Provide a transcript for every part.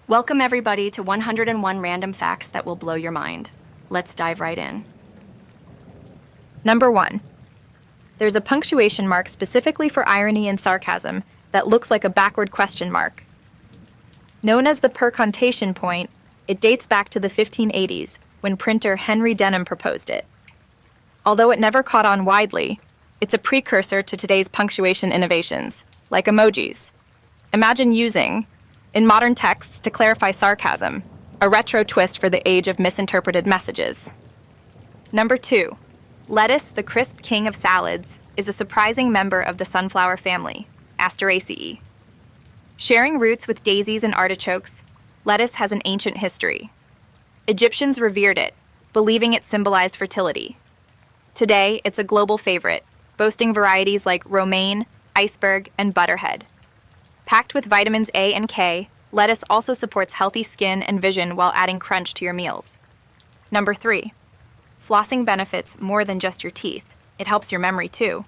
Welcome everybody to 101 random facts that will blow your mind. Let's dive right in. Number 1. There's a punctuation mark specifically for irony and sarcasm that looks like a backward question mark. Known as the percontation point, it dates back to the 1580s when printer Henry Denham proposed it. Although it never caught on widely, it's a precursor to today's punctuation innovations, like emojis. Imagine using, in modern texts to clarify sarcasm, a retro twist for the age of misinterpreted messages. Number 2. Lettuce, the crisp king of salads, is a surprising member of the sunflower family, Asteraceae. Sharing roots with daisies and artichokes, lettuce has an ancient history. Egyptians revered it, believing it symbolized fertility. Today, it's a global favorite, boasting varieties like romaine, iceberg, and butterhead. Packed with vitamins A and K, lettuce also supports healthy skin and vision while adding crunch to your meals. Number 3. Flossing benefits more than just your teeth. It helps your memory too.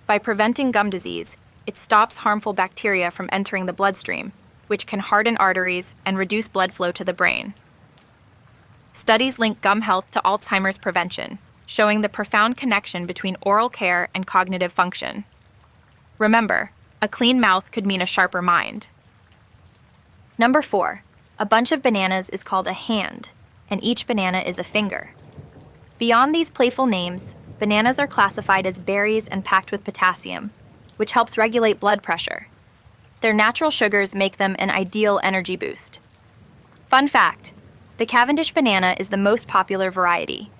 By preventing gum disease, it stops harmful bacteria from entering the bloodstream, which can harden arteries and reduce blood flow to the brain. Studies link gum health to Alzheimer's prevention, showing the profound connection between oral care and cognitive function. Remember, a clean mouth could mean a sharper mind. Number 4. A bunch of bananas is called a hand, and each banana is a finger. Beyond these playful names, bananas are classified as berries and packed with potassium, which helps regulate blood pressure. Their natural sugars make them an ideal energy boost. Fun fact: the Cavendish banana is the most popular variety,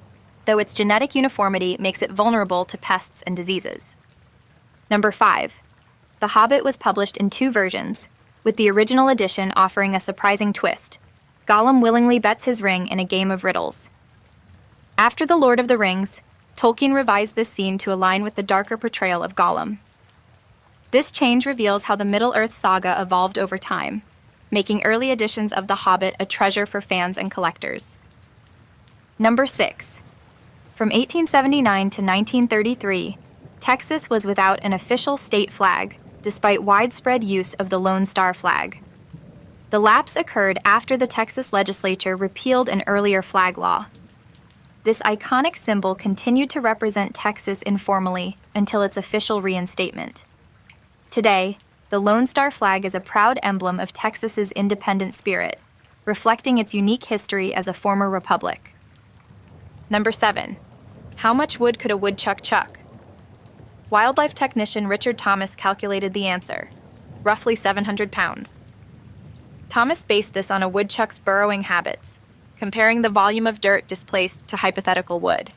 though its genetic uniformity makes it vulnerable to pests and diseases. Number 5. The Hobbit was published in 2 versions, with the original edition offering a surprising twist. Gollum willingly bets his ring in a game of riddles. After The Lord of the Rings, Tolkien revised this scene to align with the darker portrayal of Gollum. This change reveals how the Middle-earth saga evolved over time, making early editions of The Hobbit a treasure for fans and collectors. Number 6. From 1879 to 1933, Texas was without an official state flag, despite widespread use of the Lone Star flag. The lapse occurred after the Texas legislature repealed an earlier flag law. This iconic symbol continued to represent Texas informally until its official reinstatement. Today, the Lone Star flag is a proud emblem of Texas's independent spirit, reflecting its unique history as a former republic. Number 7. How much wood could a woodchuck chuck? Wildlife technician Richard Thomas calculated the answer: roughly 700 pounds. Thomas based this on a woodchuck's burrowing habits, comparing the volume of dirt displaced to hypothetical wood.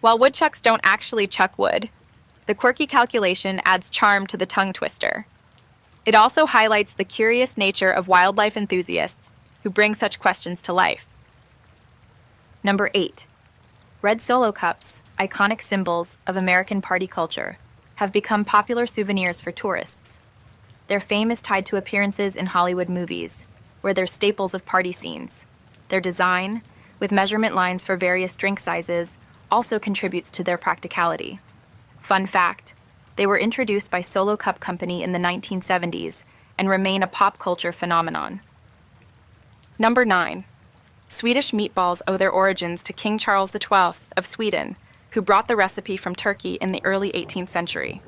While woodchucks don't actually chuck wood, the quirky calculation adds charm to the tongue twister. It also highlights the curious nature of wildlife enthusiasts who bring such questions to life. Number 8. Red Solo cups, iconic symbols of American party culture, have become popular souvenirs for tourists. Their fame is tied to appearances in Hollywood movies, where they're staples of party scenes. Their design, with measurement lines for various drink sizes, also contributes to their practicality. Fun fact: they were introduced by Solo Cup Company in the 1970s and remain a pop culture phenomenon. Number 9. Swedish meatballs owe their origins to King Charles XII of Sweden, who brought the recipe from Turkey in the early 18th century.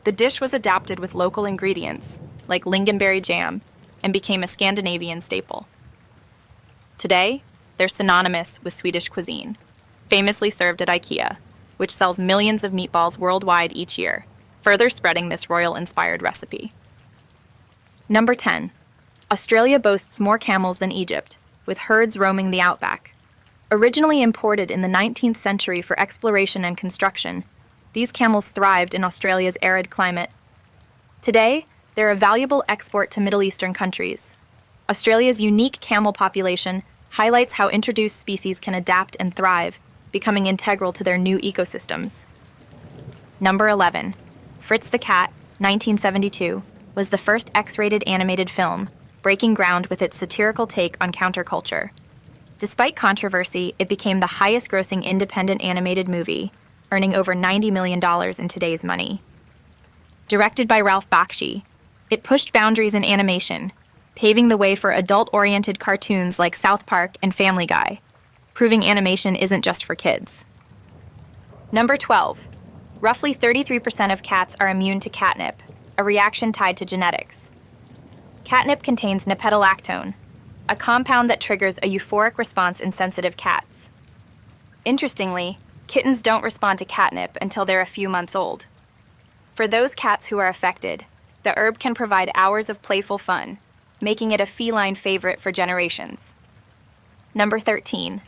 The dish was adapted with local ingredients, like lingonberry jam, and became a Scandinavian staple. Today, they're synonymous with Swedish cuisine, famously served at IKEA, which sells millions of meatballs worldwide each year, further spreading this royal-inspired recipe. Number 10. Australia boasts more camels than Egypt, with herds roaming the outback. Originally imported in the 19th century for exploration and construction, these camels thrived in Australia's arid climate. Today, they're a valuable export to Middle Eastern countries. Australia's unique camel population highlights how introduced species can adapt and thrive, becoming integral to their new ecosystems. Number 11. Fritz the Cat, 1972, was the first X-rated animated film, breaking ground with its satirical take on counterculture. Despite controversy, it became the highest-grossing independent animated movie, earning over $90 million in today's money. Directed by Ralph Bakshi, it pushed boundaries in animation, paving the way for adult-oriented cartoons like South Park and Family Guy, proving animation isn't just for kids. Number 12. Roughly 33% of cats are immune to catnip, a reaction tied to genetics. Catnip contains nipetolactone, a compound that triggers a euphoric response in sensitive cats. Interestingly, kittens don't respond to catnip until they're a few months old. For those cats who are affected, the herb can provide hours of playful fun, making it a feline favorite for generations. Number 13.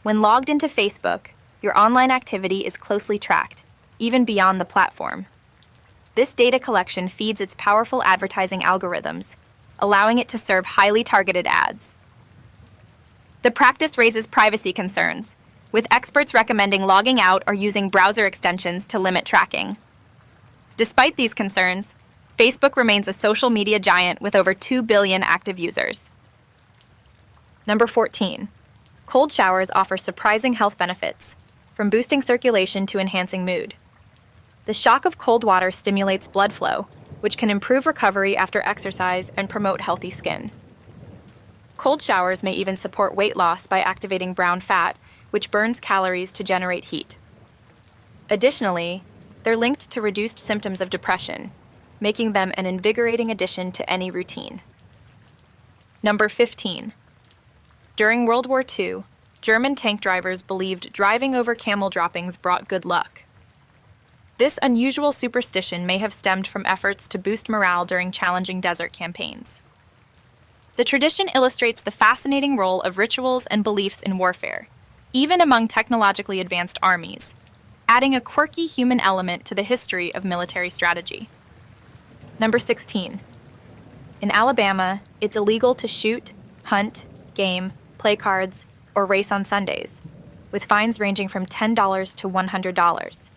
When logged into Facebook, your online activity is closely tracked, even beyond the platform. This data collection feeds its powerful advertising algorithms, allowing it to serve highly targeted ads. The practice raises privacy concerns, with experts recommending logging out or using browser extensions to limit tracking. Despite these concerns, Facebook remains a social media giant with over 2 billion active users. Number 14. Cold showers offer surprising health benefits, from boosting circulation to enhancing mood. The shock of cold water stimulates blood flow, which can improve recovery after exercise and promote healthy skin. Cold showers may even support weight loss by activating brown fat, which burns calories to generate heat. Additionally, they're linked to reduced symptoms of depression, making them an invigorating addition to any routine. Number 15. During World War II, German tank drivers believed driving over camel droppings brought good luck. This unusual superstition may have stemmed from efforts to boost morale during challenging desert campaigns. The tradition illustrates the fascinating role of rituals and beliefs in warfare, even among technologically advanced armies, adding a quirky human element to the history of military strategy. Number 16. In Alabama, it's illegal to shoot, hunt, game, play cards, or race on Sundays, with fines ranging from $10 to $100.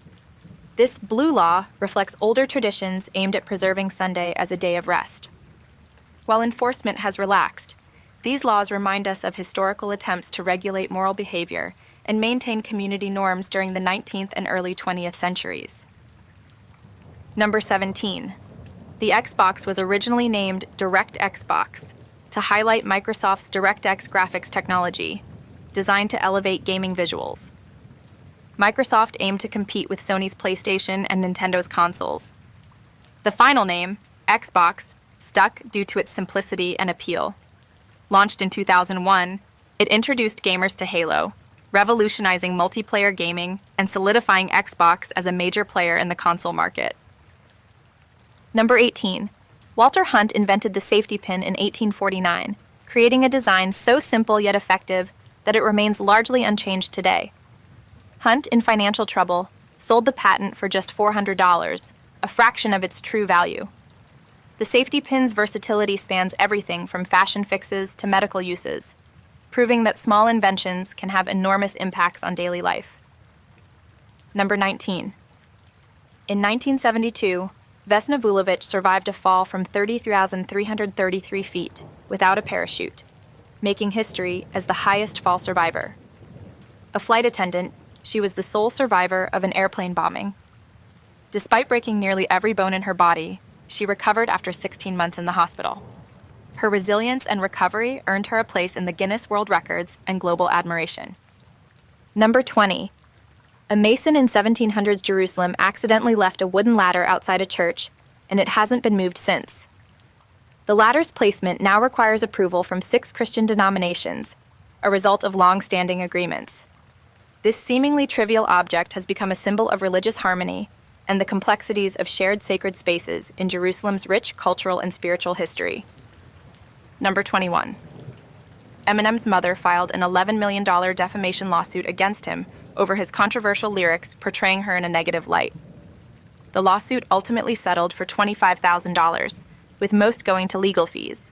This blue law reflects older traditions aimed at preserving Sunday as a day of rest. While enforcement has relaxed, these laws remind us of historical attempts to regulate moral behavior and maintain community norms during the 19th and early 20th centuries. Number 17. The Xbox was originally named DirectXbox to highlight Microsoft's DirectX graphics technology, designed to elevate gaming visuals. Microsoft aimed to compete with Sony's PlayStation and Nintendo's consoles. The final name, Xbox, stuck due to its simplicity and appeal. Launched in 2001, it introduced gamers to Halo, revolutionizing multiplayer gaming and solidifying Xbox as a major player in the console market. Number 18. Walter Hunt invented the safety pin in 1849, creating a design so simple yet effective that it remains largely unchanged today. Hunt, in financial trouble, sold the patent for just $400, a fraction of its true value. The safety pin's versatility spans everything from fashion fixes to medical uses, proving that small inventions can have enormous impacts on daily life. Number 19. In 1972, Vesna Vulovic survived a fall from 30,333 feet without a parachute, making history as the highest fall survivor. A flight attendant, she was the sole survivor of an airplane bombing. Despite breaking nearly every bone in her body, she recovered after 16 months in the hospital. Her resilience and recovery earned her a place in the Guinness World Records and global admiration. Number 20. A mason in 1700s Jerusalem accidentally left a wooden ladder outside a church, and it hasn't been moved since. The ladder's placement now requires approval from 6 Christian denominations, a result of long-standing agreements. This seemingly trivial object has become a symbol of religious harmony and the complexities of shared sacred spaces in Jerusalem's rich cultural and spiritual history. Number 21. Eminem's mother filed an $11 million defamation lawsuit against him over his controversial lyrics portraying her in a negative light. The lawsuit ultimately settled for $25,000, with most going to legal fees.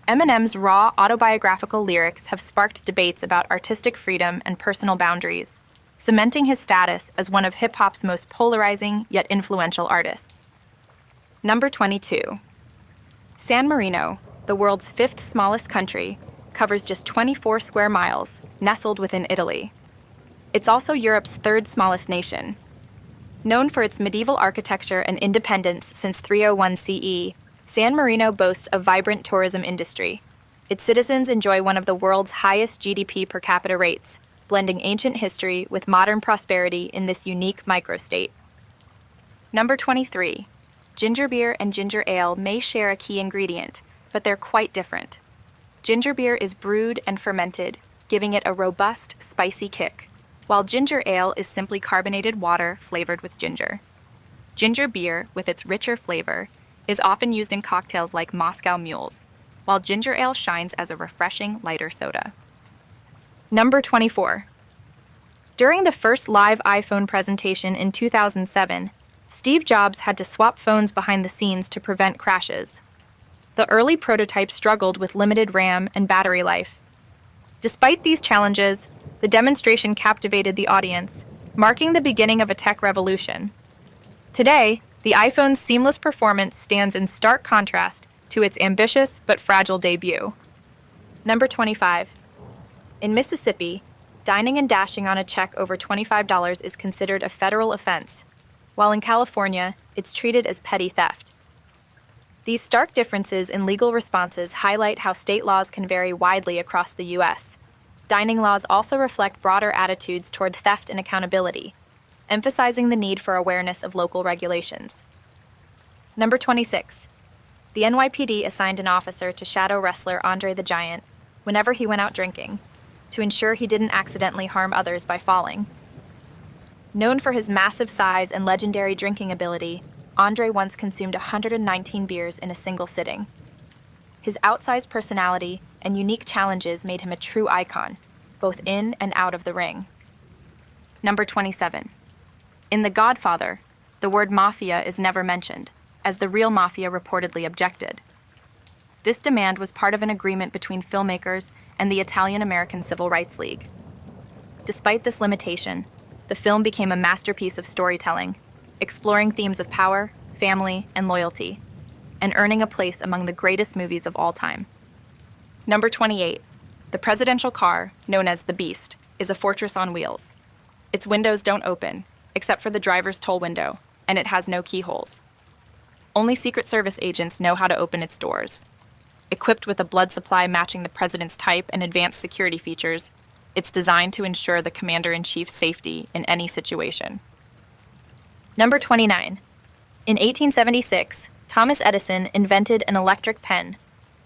Eminem's raw autobiographical lyrics have sparked debates about artistic freedom and personal boundaries, cementing his status as one of hip-hop's most polarizing yet influential artists. Number 22. San Marino, the world's 5th smallest country, covers just 24 square miles, nestled within Italy. It's also Europe's 3rd smallest nation. Known for its medieval architecture and independence since 301 CE, San Marino boasts a vibrant tourism industry. Its citizens enjoy one of the world's highest GDP per capita rates, blending ancient history with modern prosperity in this unique microstate. Number 23. Ginger beer and ginger ale may share a key ingredient, but they're quite different. Ginger beer is brewed and fermented, giving it a robust, spicy kick, while ginger ale is simply carbonated water flavored with ginger. Ginger beer, with its richer flavor, is often used in cocktails like Moscow Mules, while ginger ale shines as a refreshing, lighter soda. Number 24. During the first live iPhone presentation in 2007, Steve Jobs had to swap phones behind the scenes to prevent crashes. The early prototype struggled with limited RAM and battery life. Despite these challenges, the demonstration captivated the audience, marking the beginning of a tech revolution. Today, the iPhone's seamless performance stands in stark contrast to its ambitious but fragile debut. Number 25. In Mississippi, dining and dashing on a check over $25 is considered a federal offense, while in California, it's treated as petty theft. These stark differences in legal responses highlight how state laws can vary widely across the U.S. Dining laws also reflect broader attitudes toward theft and accountability, emphasizing the need for awareness of local regulations. Number 26. The NYPD assigned an officer to shadow wrestler Andre the Giant whenever he went out drinking, to ensure he didn't accidentally harm others by falling. Known for his massive size and legendary drinking ability, Andre once consumed 119 beers in a single sitting. His outsized personality and unique challenges made him a true icon, both in and out of the ring. Number 27. In The Godfather, the word mafia is never mentioned, as the real mafia reportedly objected. This demand was part of an agreement between filmmakers and the Italian-American Civil Rights League. Despite this limitation, the film became a masterpiece of storytelling, exploring themes of power, family, and loyalty, and earning a place among the greatest movies of all time. Number 28. The presidential car, known as the Beast, is a fortress on wheels. Its windows don't open, except for the driver's toll window, and it has no keyholes. Only Secret Service agents know how to open its doors. Equipped with a blood supply matching the president's type and advanced security features, it's designed to ensure the commander-in-chief's safety in any situation. Number 29. In 1876, Thomas Edison invented an electric pen,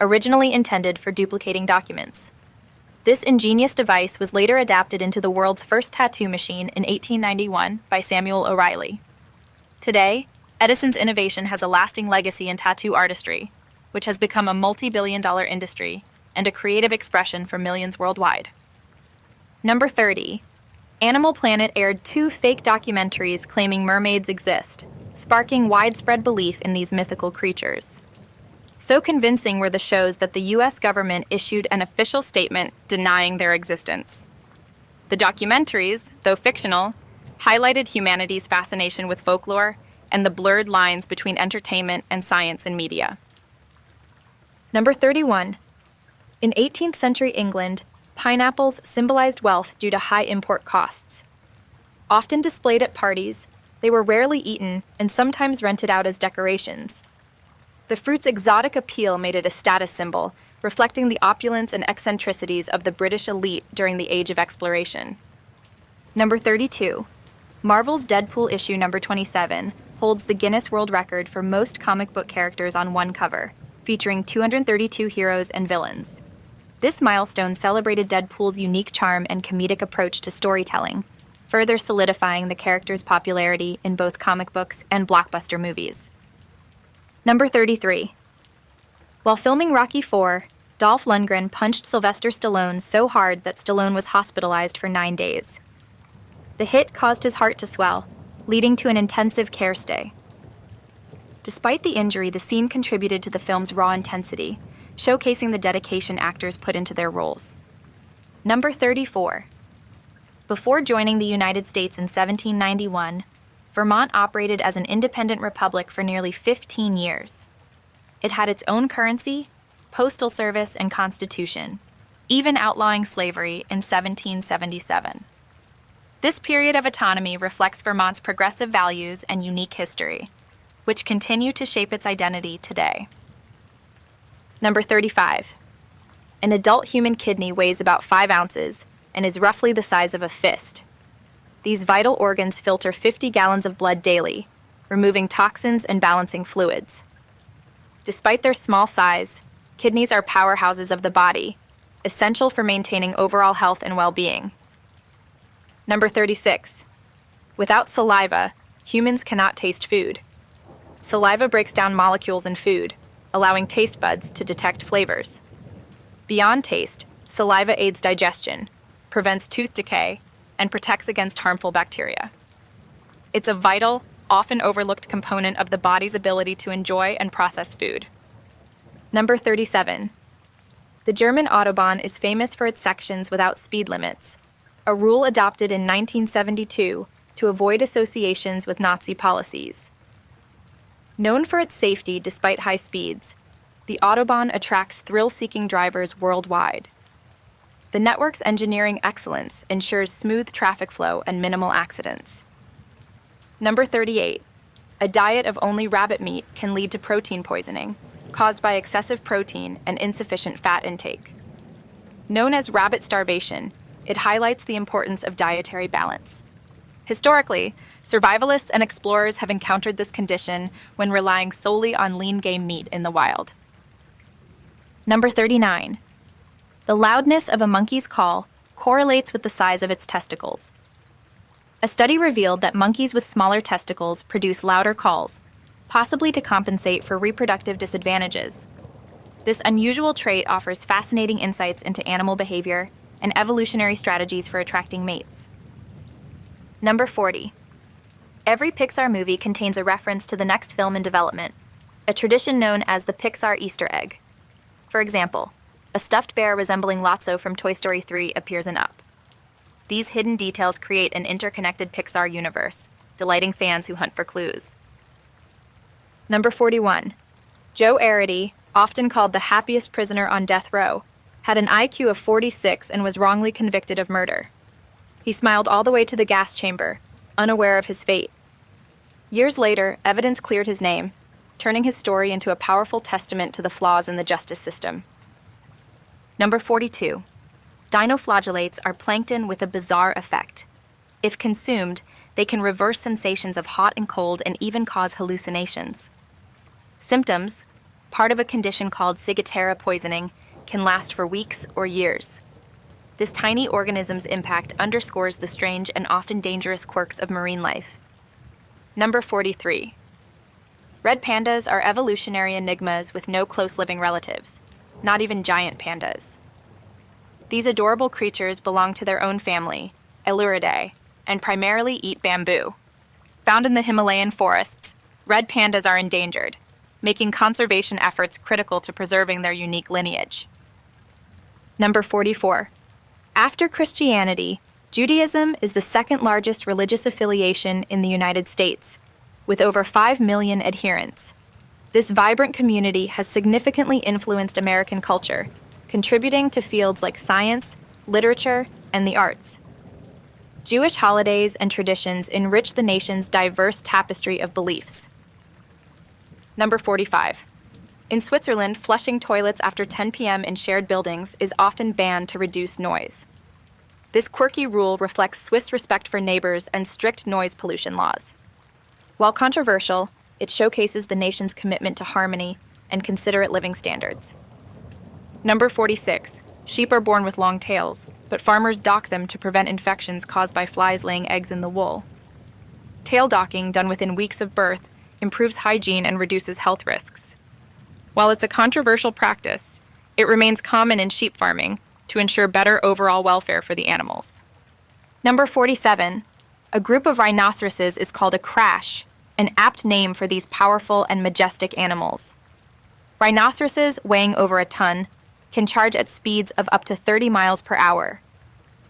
originally intended for duplicating documents. This ingenious device was later adapted into the world's first tattoo machine in 1891 by Samuel O'Reilly. Today, Edison's innovation has a lasting legacy in tattoo artistry, which has become a multi-billion-dollar industry and a creative expression for millions worldwide. Number 30. Animal Planet aired 2 fake documentaries claiming mermaids exist, sparking widespread belief in these mythical creatures. So convincing were the shows that the U.S. government issued an official statement denying their existence. The documentaries, though fictional, highlighted humanity's fascination with folklore and the blurred lines between entertainment and science and media. Number 31. In 18th century England, pineapples symbolized wealth due to high import costs. Often displayed at parties, they were rarely eaten and sometimes rented out as decorations. The fruit's exotic appeal made it a status symbol, reflecting the opulence and eccentricities of the British elite during the Age of Exploration. Number 32. Marvel's Deadpool issue number 27 holds the Guinness World Record for most comic book characters on one cover, featuring 232 heroes and villains. This milestone celebrated Deadpool's unique charm and comedic approach to storytelling, further solidifying the character's popularity in both comic books and blockbuster movies. Number 33. While filming Rocky IV, Dolph Lundgren punched Sylvester Stallone so hard that Stallone was hospitalized for 9 days. The hit caused his heart to swell, leading to an intensive care stay. Despite the injury, the scene contributed to the film's raw intensity, showcasing the dedication actors put into their roles. Number 34. Before joining the United States in 1791, Vermont operated as an independent republic for nearly 15 years. It had its own currency, postal service, and constitution, even outlawing slavery in 1777. This period of autonomy reflects Vermont's progressive values and unique history, which continue to shape its identity today. Number 35. An adult human kidney weighs about 5 ounces and is roughly the size of a fist. These vital organs filter 50 gallons of blood daily, removing toxins and balancing fluids. Despite their small size, kidneys are powerhouses of the body, essential for maintaining overall health and well-being. Number 36. Without saliva, humans cannot taste food. Saliva breaks down molecules in food, allowing taste buds to detect flavors. Beyond taste, saliva aids digestion, prevents tooth decay, and protects against harmful bacteria. It's a vital, often overlooked component of the body's ability to enjoy and process food. Number 37. The German Autobahn is famous for its sections without speed limits, a rule adopted in 1972 to avoid associations with Nazi policies. Known for its safety despite high speeds, the Autobahn attracts thrill-seeking drivers worldwide. The network's engineering excellence ensures smooth traffic flow and minimal accidents. Number 38. A diet of only rabbit meat can lead to protein poisoning, caused by excessive protein and insufficient fat intake. Known as rabbit starvation, it highlights the importance of dietary balance. Historically, survivalists and explorers have encountered this condition when relying solely on lean game meat in the wild. Number 39. The loudness of a monkey's call correlates with the size of its testicles. A study revealed that monkeys with smaller testicles produce louder calls, possibly to compensate for reproductive disadvantages. This unusual trait offers fascinating insights into animal behavior and evolutionary strategies for attracting mates. Number 40. Every Pixar movie contains a reference to the next film in development, a tradition known as the Pixar Easter egg. For example, a stuffed bear resembling Lotso from Toy Story 3 appears in Up. These hidden details create an interconnected Pixar universe, delighting fans who hunt for clues. Number 41. Joe Arity, often called the happiest prisoner on death row, had an IQ of 46 and was wrongly convicted of murder. He smiled all the way to the gas chamber, unaware of his fate. Years later, evidence cleared his name, turning his story into a powerful testament to the flaws in the justice system. Number 42. Dinoflagellates are plankton with a bizarre effect. If consumed, they can reverse sensations of hot and cold and even cause hallucinations. Symptoms, part of a condition called ciguatera poisoning, can last for weeks or years. This tiny organism's impact underscores the strange and often dangerous quirks of marine life. Number 43. Red pandas are evolutionary enigmas with no close living relatives, not even giant pandas. These adorable creatures belong to their own family, Eluridae, and primarily eat bamboo. Found in the Himalayan forests, red pandas are endangered, making conservation efforts critical to preserving their unique lineage. Number 44. After Christianity, Judaism is the second largest religious affiliation in the United States, with over 5 million adherents. This vibrant community has significantly influenced American culture, contributing to fields like science, literature, and the arts. Jewish holidays and traditions enrich the nation's diverse tapestry of beliefs. Number 45. In Switzerland, flushing toilets after 10 p.m. in shared buildings is often banned to reduce noise. This quirky rule reflects Swiss respect for neighbors and strict noise pollution laws. While controversial, it showcases the nation's commitment to harmony and considerate living standards. Number 46. Sheep are born with long tails, but farmers dock them to prevent infections caused by flies laying eggs in the wool. Tail docking, done within weeks of birth, improves hygiene and reduces health risks. While it's a controversial practice, it remains common in sheep farming to ensure better overall welfare for the animals. Number 47. A group of rhinoceroses is called a crash, an apt name for these powerful and majestic animals. Rhinoceroses, weighing over a ton, can charge at speeds of up to 30 miles per hour.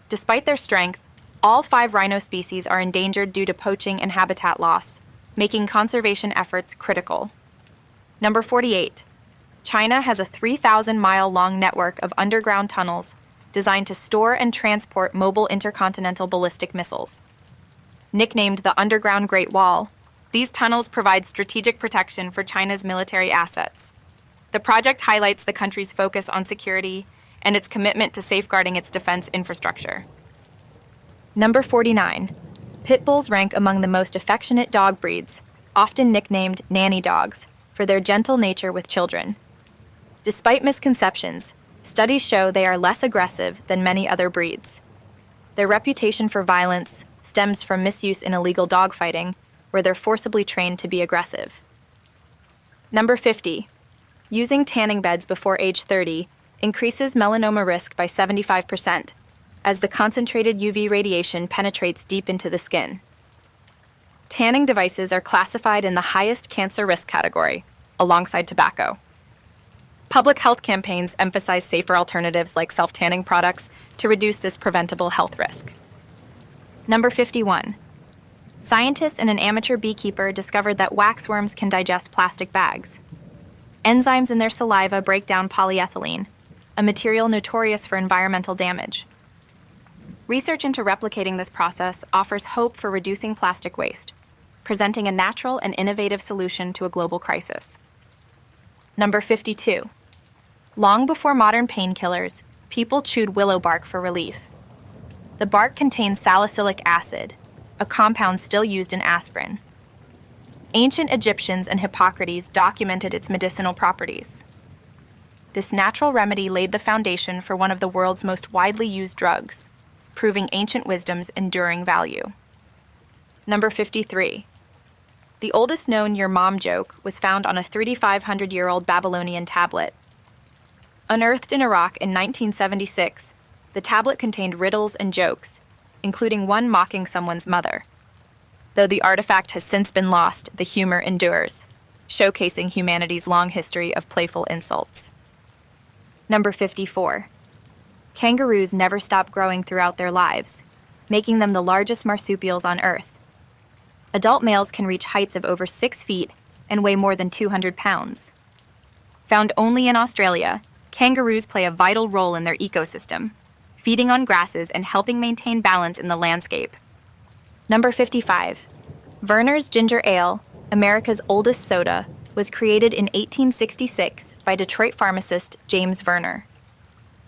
Despite their strength, all 5 rhino species are endangered due to poaching and habitat loss, making conservation efforts critical. Number 48. China has a 3,000-mile-long network of underground tunnels designed to store and transport mobile intercontinental ballistic missiles. Nicknamed the Underground Great Wall, these tunnels provide strategic protection for China's military assets. The project highlights the country's focus on security and its commitment to safeguarding its defense infrastructure. Number 49. Pit bulls rank among the most affectionate dog breeds, often nicknamed nanny dogs, for their gentle nature with children. Despite misconceptions, studies show they are less aggressive than many other breeds. Their reputation for violence stems from misuse in illegal dogfighting, where they're forcibly trained to be aggressive. Number 50. Using tanning beds before age 30 increases melanoma risk by 75%, as the concentrated UV radiation penetrates deep into the skin. Tanning devices are classified in the highest cancer risk category, alongside tobacco. Public health campaigns emphasize safer alternatives like self-tanning products to reduce this preventable health risk. Number 51. Scientists and an amateur beekeeper discovered that waxworms can digest plastic bags. Enzymes in their saliva break down polyethylene, a material notorious for environmental damage. Research into replicating this process offers hope for reducing plastic waste, presenting a natural and innovative solution to a global crisis. Number 52. Long before modern painkillers, people chewed willow bark for relief. The bark contains salicylic acid, a compound still used in aspirin. Ancient Egyptians and Hippocrates documented its medicinal properties. This natural remedy laid the foundation for one of the world's most widely used drugs, proving ancient wisdom's enduring value. Number 53. The oldest known "your mom" joke was found on a 3,500-year-old Babylonian tablet. Unearthed in Iraq in 1976, the tablet contained riddles and jokes, including one mocking someone's mother. Though the artifact has since been lost, the humor endures, showcasing humanity's long history of playful insults. Number 54. Kangaroos never stop growing throughout their lives, making them the largest marsupials on Earth. Adult males can reach heights of over 6 feet and weigh more than 200 pounds. Found only in Australia, kangaroos play a vital role in their ecosystem, feeding on grasses and helping maintain balance in the landscape. Number 55. Vernors Ginger Ale, America's oldest soda, was created in 1866 by Detroit pharmacist James Verner.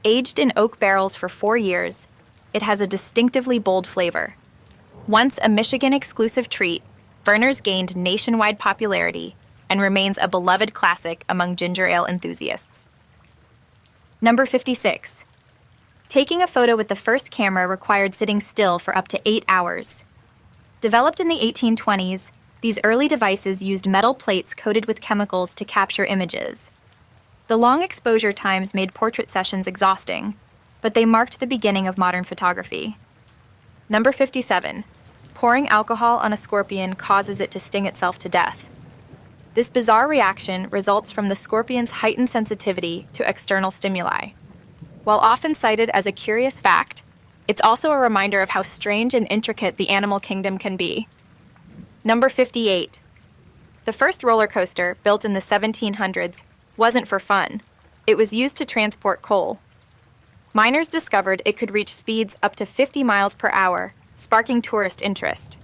Aged in oak barrels for 4 years, it has a distinctively bold flavor. Once a Michigan-exclusive treat, Verner's gained nationwide popularity and remains a beloved classic among ginger ale enthusiasts. Number 56. Taking a photo with the first camera required sitting still for up to 8 hours. Developed in the 1820s, these early devices used metal plates coated with chemicals to capture images. The long exposure times made portrait sessions exhausting, but they marked the beginning of modern photography. Number 57. Pouring alcohol on a scorpion causes it to sting itself to death. This bizarre reaction results from the scorpion's heightened sensitivity to external stimuli. While often cited as a curious fact, it's also a reminder of how strange and intricate the animal kingdom can be. Number 58. The first roller coaster, built in the 1700s, wasn't for fun. It was used to transport coal. Miners discovered it could reach speeds up to 50 miles per hour, sparking tourist interest.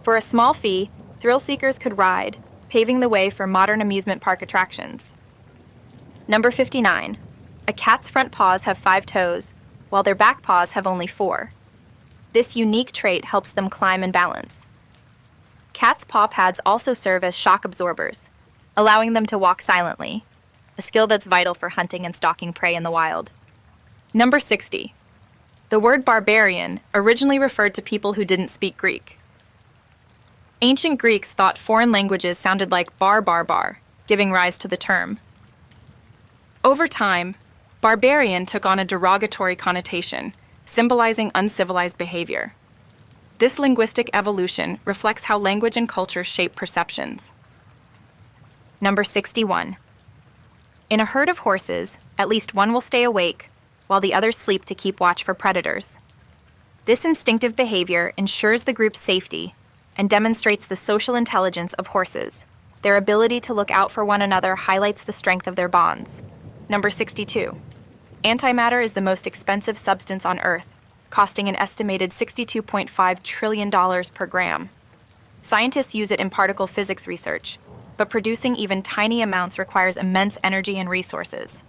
For a small fee, thrill seekers could ride, paving the way for modern amusement park attractions. Number 59. A cat's front paws have 5 toes, while their back paws have only 4. This unique trait helps them climb and balance. Cats' paw pads also serve as shock absorbers, allowing them to walk silently, a skill that's vital for hunting and stalking prey in the wild. Number 60. The word barbarian originally referred to people who didn't speak Greek. Ancient Greeks thought foreign languages sounded like bar bar bar, giving rise to the term. Over time, barbarian took on a derogatory connotation, symbolizing uncivilized behavior. This linguistic evolution reflects how language and culture shape perceptions. Number 61. In a herd of horses, at least one will stay awake, while the others sleep to keep watch for predators. This instinctive behavior ensures the group's safety and demonstrates the social intelligence of horses. Their ability to look out for one another highlights the strength of their bonds. Number 62. Antimatter is the most expensive substance on Earth, costing an estimated $62.5 trillion per gram. Scientists use it in particle physics research, but producing even tiny amounts requires immense energy and resources.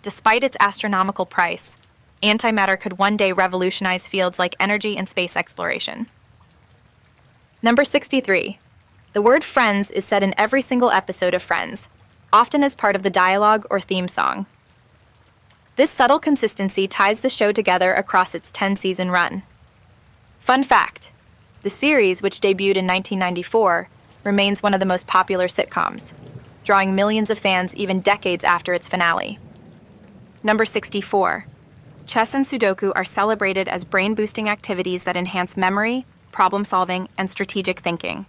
Despite its astronomical price, antimatter could one day revolutionize fields like energy and space exploration. Number 63. The word friends is said in every single episode of Friends, often as part of the dialogue or theme song. This subtle consistency ties the show together across its 10-season run. Fun fact: the series, which debuted in 1994, remains one of the most popular sitcoms, drawing millions of fans even decades after its finale. Number 64. Chess and Sudoku are celebrated as brain-boosting activities that enhance memory, problem-solving, and strategic thinking.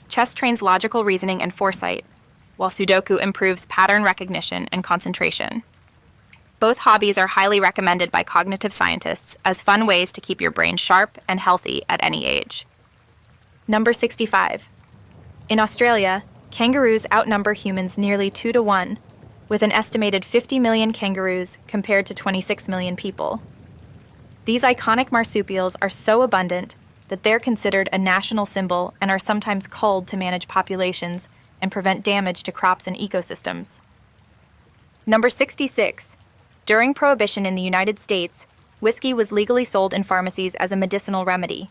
Chess trains logical reasoning and foresight, while Sudoku improves pattern recognition and concentration. Both hobbies are highly recommended by cognitive scientists as fun ways to keep your brain sharp and healthy at any age. Number 65. In Australia, kangaroos outnumber humans nearly 2 to 1, with an estimated 50 million kangaroos compared to 26 million people. These iconic marsupials are so abundant that they're considered a national symbol and are sometimes culled to manage populations and prevent damage to crops and ecosystems. Number 66. During Prohibition in the United States, whiskey was legally sold in pharmacies as a medicinal remedy.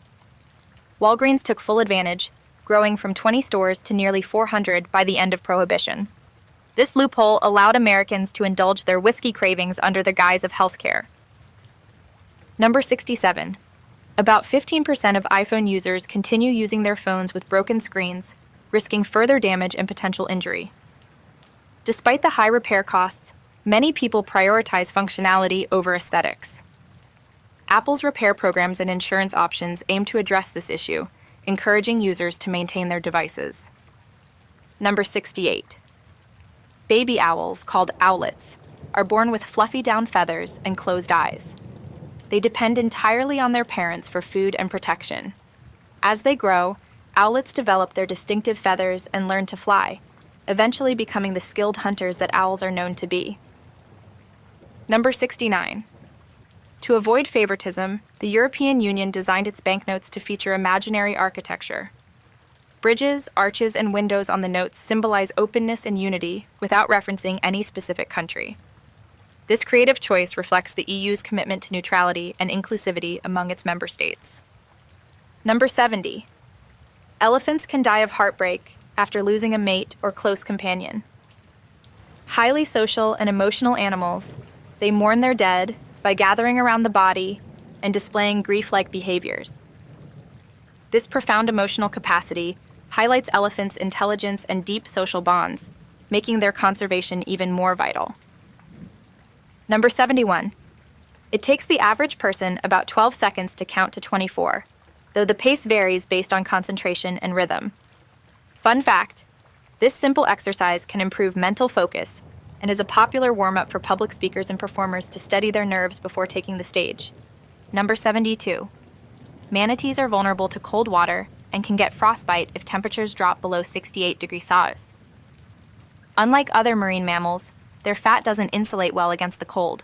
Walgreens took full advantage, growing from 20 stores to nearly 400 by the end of Prohibition. This loophole allowed Americans to indulge their whiskey cravings under the guise of healthcare. Number 67. About 15% of iPhone users continue using their phones with broken screens, risking further damage and potential injury. Despite the high repair costs, many people prioritize functionality over aesthetics. Apple's repair programs and insurance options aim to address this issue, encouraging users to maintain their devices. Number 68. Baby owls, called owlets, are born with fluffy down feathers and closed eyes. They depend entirely on their parents for food and protection. As they grow, owlets develop their distinctive feathers and learn to fly, eventually becoming the skilled hunters that owls are known to be. Number 69. To avoid favoritism, the European Union designed its banknotes to feature imaginary architecture. Bridges, arches, and windows on the notes symbolize openness and unity without referencing any specific country. This creative choice reflects the EU's commitment to neutrality and inclusivity among its member states. Number 70. Elephants can die of heartbreak after losing a mate or close companion. Highly social and emotional animals, they mourn their dead by gathering around the body and displaying grief-like behaviors. This profound emotional capacity highlights elephants' intelligence and deep social bonds, making their conservation even more vital. Number 71. It takes the average person about 12 seconds to count to 24, though the pace varies based on concentration and rhythm. Fun fact: this simple exercise can improve mental focus and is a popular warm-up for public speakers and performers to steady their nerves before taking the stage. Number 72. Manatees are vulnerable to cold water and can get frostbite if temperatures drop below 68 degrees Celsius. Unlike other marine mammals, their fat doesn't insulate well against the cold.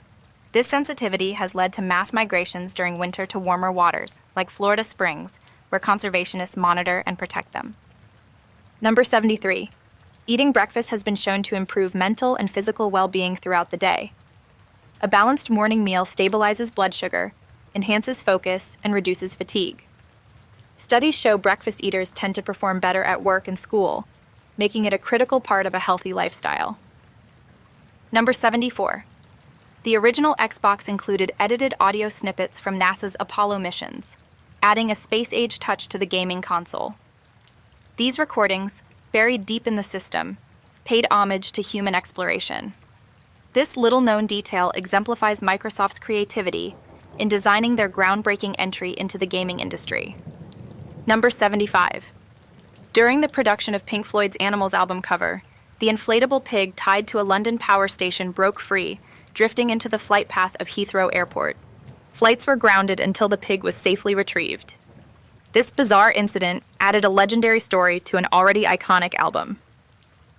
This sensitivity has led to mass migrations during winter to warmer waters, like Florida Springs, where conservationists monitor and protect them. Number 73. Eating breakfast has been shown to improve mental and physical well-being throughout the day. A balanced morning meal stabilizes blood sugar, enhances focus, and reduces fatigue. Studies show breakfast eaters tend to perform better at work and school, making it a critical part of a healthy lifestyle. Number 74. The original Xbox included edited audio snippets from NASA's Apollo missions, adding a space-age touch to the gaming console. These recordings, buried deep in the system, paid homage to human exploration. This little-known detail exemplifies Microsoft's creativity in designing their groundbreaking entry into the gaming industry. Number 75. During the production of Pink Floyd's Animals album cover, the inflatable pig tied to a London power station broke free, drifting into the flight path of Heathrow Airport. Flights were grounded until the pig was safely retrieved. This bizarre incident added a legendary story to an already iconic album.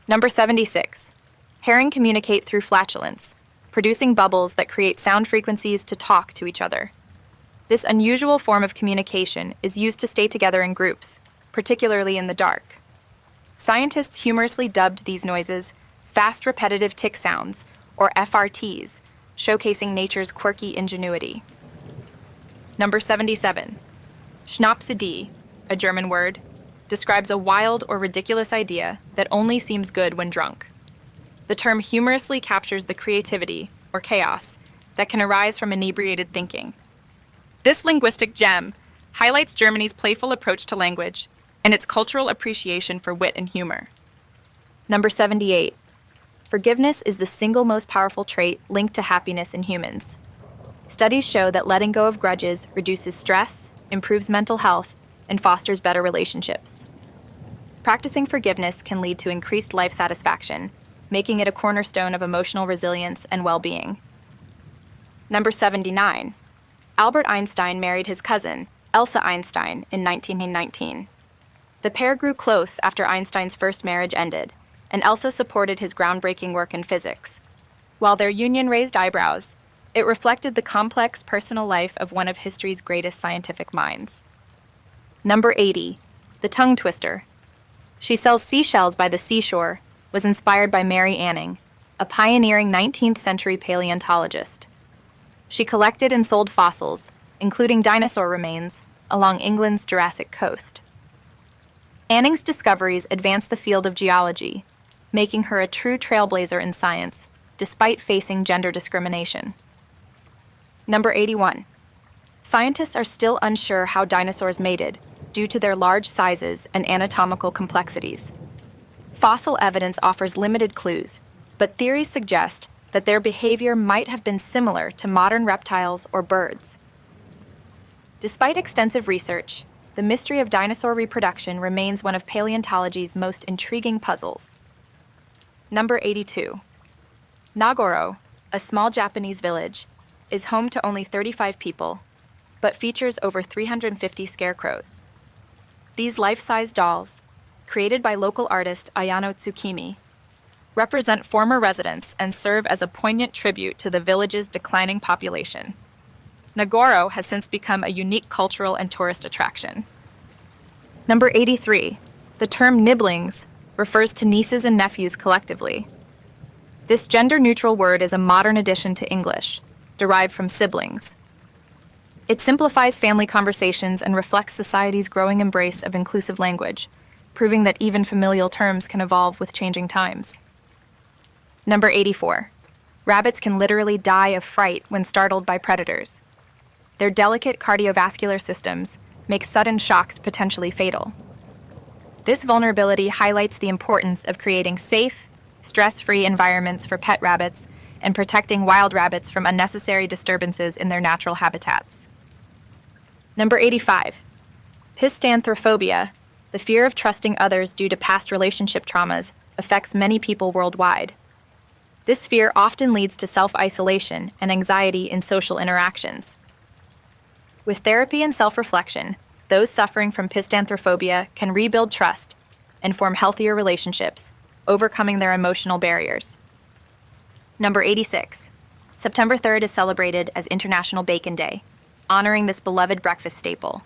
Number 76. Herring communicate through flatulence, producing bubbles that create sound frequencies to talk to each other. This unusual form of communication is used to stay together in groups, particularly in the dark. Scientists humorously dubbed these noises fast repetitive tick sounds, or FRTs, showcasing nature's quirky ingenuity. Number 77. Schnapsidee, a German word, describes a wild or ridiculous idea that only seems good when drunk. The term humorously captures the creativity, or chaos, that can arise from inebriated thinking. This linguistic gem highlights Germany's playful approach to language and its cultural appreciation for wit and humor. Number 78. Forgiveness is the single most powerful trait linked to happiness in humans. Studies show that letting go of grudges reduces stress, improves mental health, and fosters better relationships. Practicing forgiveness can lead to increased life satisfaction, making it a cornerstone of emotional resilience and well-being. Number 79. Albert Einstein married his cousin, Elsa Einstein, in 1919. The pair grew close after Einstein's first marriage ended, and Elsa supported his groundbreaking work in physics. While their union raised eyebrows, it reflected the complex personal life of one of history's greatest scientific minds. Number 80. The tongue twister. She sells seashells by the seashore was inspired by Mary Anning, a pioneering 19th century paleontologist. She collected and sold fossils, including dinosaur remains, along England's Jurassic coast. Anning's discoveries advanced the field of geology, making her a true trailblazer in science, despite facing gender discrimination. Number 81. Scientists are still unsure how dinosaurs mated due to their large sizes and anatomical complexities. Fossil evidence offers limited clues, but theories suggest that their behavior might have been similar to modern reptiles or birds. Despite extensive research, the mystery of dinosaur reproduction remains one of paleontology's most intriguing puzzles. Number 82. Nagoro, a small Japanese village, is home to only 35 people, but features over 350 scarecrows. These life-size dolls, created by local artist Ayano Tsukimi, represent former residents and serve as a poignant tribute to the village's declining population. Nagoro has since become a unique cultural and tourist attraction. Number 83. The term nibblings refers to nieces and nephews collectively. This gender-neutral word is a modern addition to English, derived from siblings. It simplifies family conversations and reflects society's growing embrace of inclusive language, proving that even familial terms can evolve with changing times. Number 84. Rabbits can literally die of fright when startled by predators. Their delicate cardiovascular systems make sudden shocks potentially fatal. This vulnerability highlights the importance of creating safe, stress-free environments for pet rabbits and protecting wild rabbits from unnecessary disturbances in their natural habitats. Number 85. Pistanthrophobia, the fear of trusting others due to past relationship traumas, affects many people worldwide. This fear often leads to self-isolation and anxiety in social interactions. With therapy and self-reflection, those suffering from pistanthrophobia can rebuild trust and form healthier relationships, overcoming their emotional barriers. Number 86. September 3rd is celebrated as International Bacon Day, honoring this beloved breakfast staple.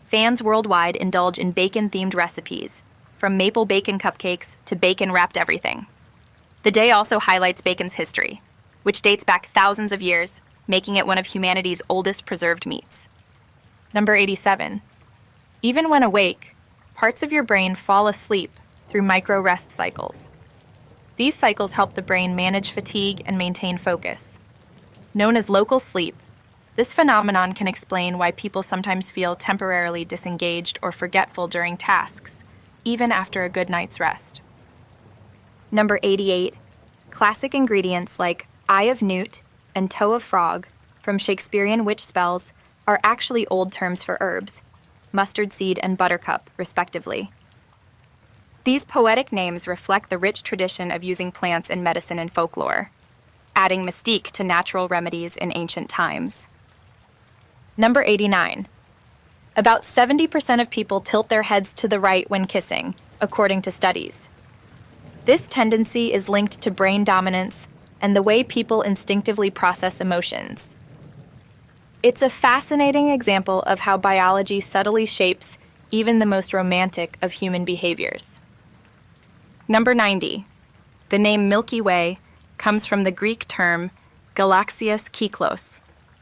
Fans worldwide indulge in bacon-themed recipes, from maple bacon cupcakes to bacon-wrapped everything. The day also highlights bacon's history, which dates back thousands of years, making it one of humanity's oldest preserved meats. Number 87. Even when awake, parts of your brain fall asleep through micro-rest cycles. These cycles help the brain manage fatigue and maintain focus. Known as local sleep, this phenomenon can explain why people sometimes feel temporarily disengaged or forgetful during tasks, even after a good night's rest. Number 88. Classic ingredients like eye of newt and toe of frog from Shakespearean witch spells are actually old terms for herbs, mustard seed and buttercup, respectively. These poetic names reflect the rich tradition of using plants in medicine and folklore, adding mystique to natural remedies in ancient times. Number 89. About 70% of people tilt their heads to the right when kissing, according to studies. This tendency is linked to brain dominance and the way people instinctively process emotions. It's a fascinating example of how biology subtly shapes even the most romantic of human behaviors. Number 90. The name Milky Way comes from the Greek term galaxias kyklos,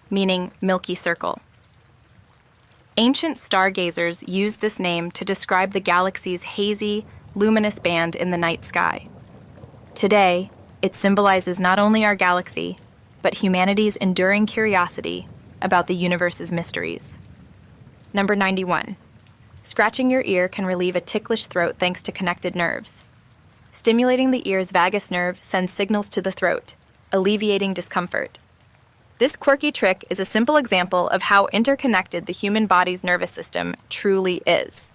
meaning Milky Circle. Ancient stargazers used this name to describe the galaxy's hazy, luminous band in the night sky. Today, it symbolizes not only our galaxy, but humanity's enduring curiosity about the universe's mysteries. Number 91. Scratching your ear can relieve a ticklish throat thanks to connected nerves. Stimulating the ear's vagus nerve sends signals to the throat, alleviating discomfort. This quirky trick is a simple example of how interconnected the human body's nervous system truly is.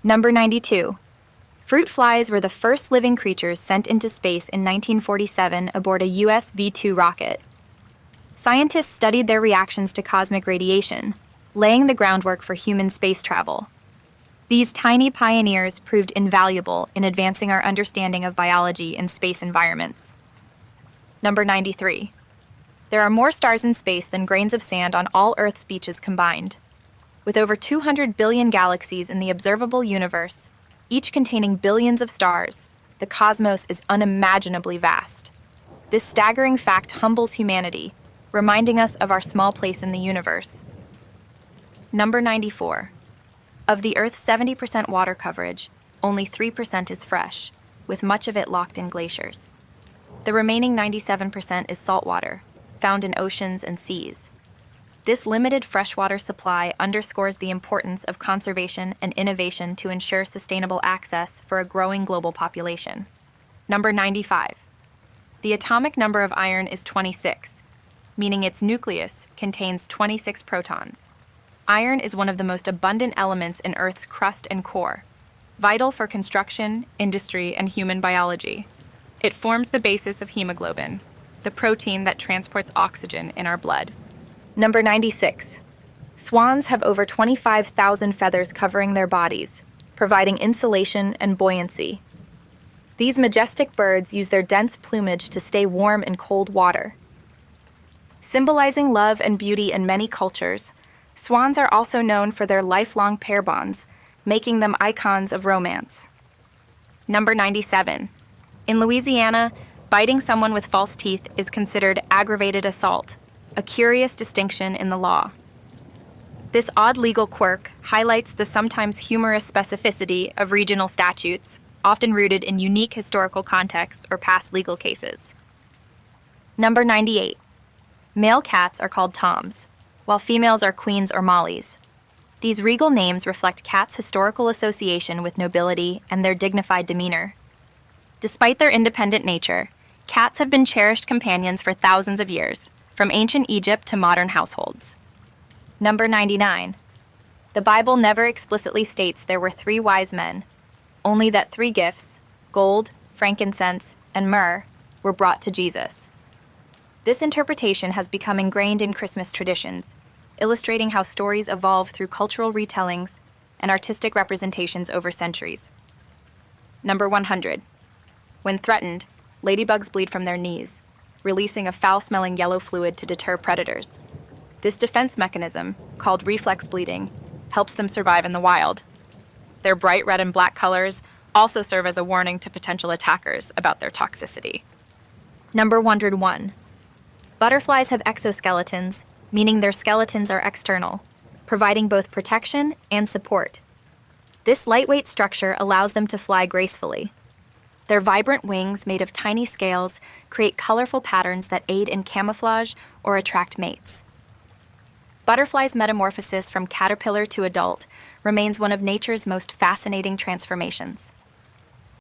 Number 92. Fruit flies were the first living creatures sent into space in 1947 aboard a US V-2 rocket. Scientists studied their reactions to cosmic radiation, laying the groundwork for human space travel. These tiny pioneers proved invaluable in advancing our understanding of biology in space environments. Number 93. There are more stars in space than grains of sand on all Earth's beaches combined. With over 200 billion galaxies in the observable universe, each containing billions of stars, the cosmos is unimaginably vast. This staggering fact humbles humanity, reminding us of our small place in the universe. Number 94. Of the Earth's 70% water coverage, only 3% is fresh, with much of it locked in glaciers. The remaining 97% is saltwater, found in oceans and seas. This limited freshwater supply underscores the importance of conservation and innovation to ensure sustainable access for a growing global population. Number 95. The atomic number of iron is 26, meaning its nucleus contains 26 protons. Iron is one of the most abundant elements in Earth's crust and core, vital for construction, industry, and human biology. It forms the basis of hemoglobin, the protein that transports oxygen in our blood. Number 96. Swans have over 25,000 feathers covering their bodies, providing insulation and buoyancy. These majestic birds use their dense plumage to stay warm in cold water. Symbolizing love and beauty in many cultures, swans are also known for their lifelong pair bonds, making them icons of romance. Number 97. In Louisiana, biting someone with false teeth is considered aggravated assault, a curious distinction in the law. This odd legal quirk highlights the sometimes humorous specificity of regional statutes, often rooted in unique historical contexts or past legal cases. Number 98. Male cats are called toms, while females are queens or mollies. These regal names reflect cats' historical association with nobility and their dignified demeanor. Despite their independent nature, cats have been cherished companions for thousands of years, from ancient Egypt to modern households. Number 99. The Bible never explicitly states there were 3 wise men, only that 3 gifts, gold, frankincense, and myrrh, were brought to Jesus. This interpretation has become ingrained in Christmas traditions, illustrating how stories evolve through cultural retellings and artistic representations over centuries. Number 100. When threatened, ladybugs bleed from their knees, releasing a foul-smelling yellow fluid to deter predators. This defense mechanism, called reflex bleeding, helps them survive in the wild. Their bright red and black colors also serve as a warning to potential attackers about their toxicity. Number 101. Butterflies have exoskeletons, meaning their skeletons are external, providing both protection and support. This lightweight structure allows them to fly gracefully. Their vibrant wings, made of tiny scales, create colorful patterns that aid in camouflage or attract mates. Butterflies' metamorphosis from caterpillar to adult remains one of nature's most fascinating transformations.